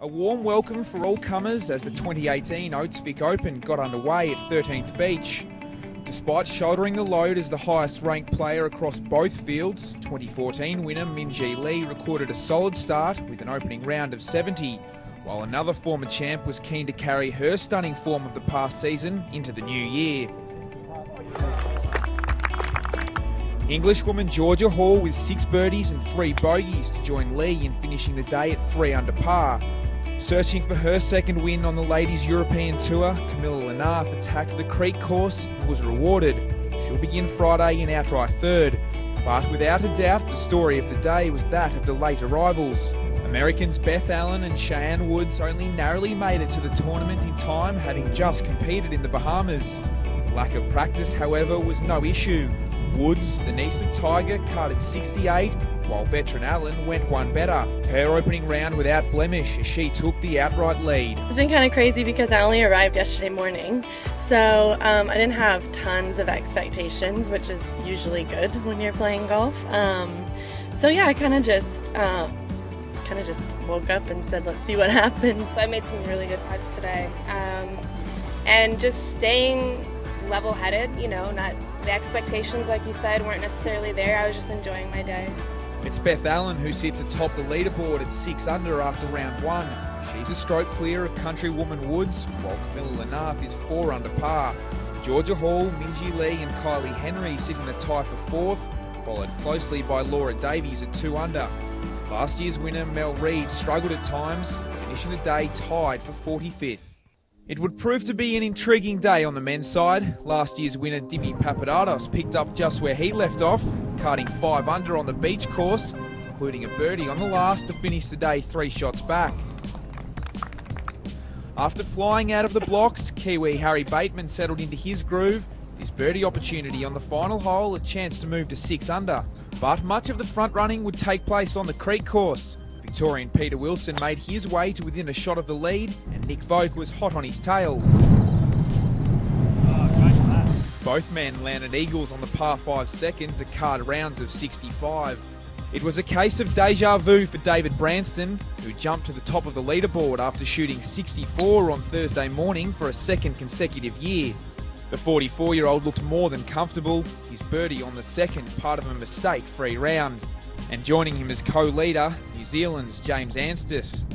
A warm welcome for all comers as the 2018 Oates Vic Open got underway at 13th Beach. Despite shouldering the load as the highest ranked player across both fields, 2014 winner Minjee Lee recorded a solid start with an opening round of 70, while another former champ was keen to carry her stunning form of the past season into the new year. Englishwoman Georgia Hall with 6 birdies and 3 bogeys to join Lee in finishing the day at 3 under par. Searching for her second win on the Ladies European Tour, Camilla Lenath attacked the Creek course and was rewarded. She'll begin Friday in outright third. But without a doubt, the story of the day was that of the late arrivals. Americans Beth Allen and Cheyenne Woods only narrowly made it to the tournament in time, having just competed in the Bahamas. The lack of practice, however, was no issue. Woods, the niece of Tiger, carded 68, while veteran Allen went one better. Her opening round without blemish as she took the outright lead. It's been kind of crazy because I only arrived yesterday morning, so I didn't have tons of expectations, which is usually good when you're playing golf. So yeah, I kind of just woke up and said, let's see what happens. So I made some really good putts today, and just staying level-headed, you know, not the expectations, like you said, weren't necessarily there. I was just enjoying my day. It's Beth Allen who sits atop the leaderboard at 6 under after round 1. She's a stroke clear of countrywoman Woods, while Camilla Lenath is 4 under par. Georgia Hall, Minjee Lee and Kylie Henry sit in a tie for 4th, followed closely by Laura Davies at 2 under. Last year's winner Mel Reid struggled at times, finishing the day tied for 45th. It would prove to be an intriguing day on the men's side. Last year's winner Dimi Papadopoulos picked up just where he left off, carding 5 under on the beach course, including a birdie on the last to finish the day 3 shots back. After flying out of the blocks, Kiwi Harry Bateman settled into his groove. His birdie opportunity on the final hole, a chance to move to 6 under. But much of the front running would take place on the Creek course. Victorian Peter Wilson made his way to within a shot of the lead, and Nick Vogt was hot on his tail. Both men landed eagles on the par 5 second to card rounds of 65. It was a case of deja vu for David Branston, who jumped to the top of the leaderboard after shooting 64 on Thursday morning for a second consecutive year. The 44-year-old looked more than comfortable, his birdie on the second part of a mistake-free round. And joining him as co-leader, New Zealand's James Anstice.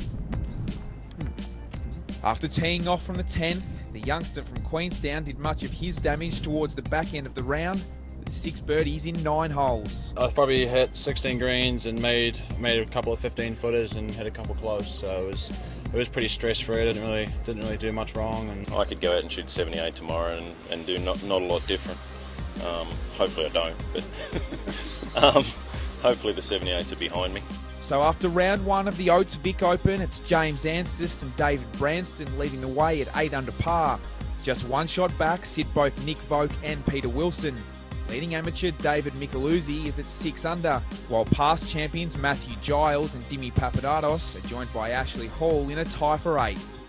After teeing off from the 10th, the youngster from Queenstown did much of his damage towards the back end of the round, with 6 birdies in 9 holes. I probably hit 16 greens and made a couple of 15-footers and hit a couple close, so it was pretty stress-free. Didn't really do much wrong. And I could go out and shoot 78 tomorrow and do not a lot different. Hopefully I don't, but hopefully the 78s are behind me. So after round 1 of the Oates Vic Open, it's James Anstice and David Branston leading the way at 8 under par. Just 1 shot back sit both Nick Vogt and Peter Wilson. Leading amateur David Micheluzzi is at 6 under, while past champions Matthew Giles and Dimi Papadopoulos are joined by Ashley Hall in a tie for 8th.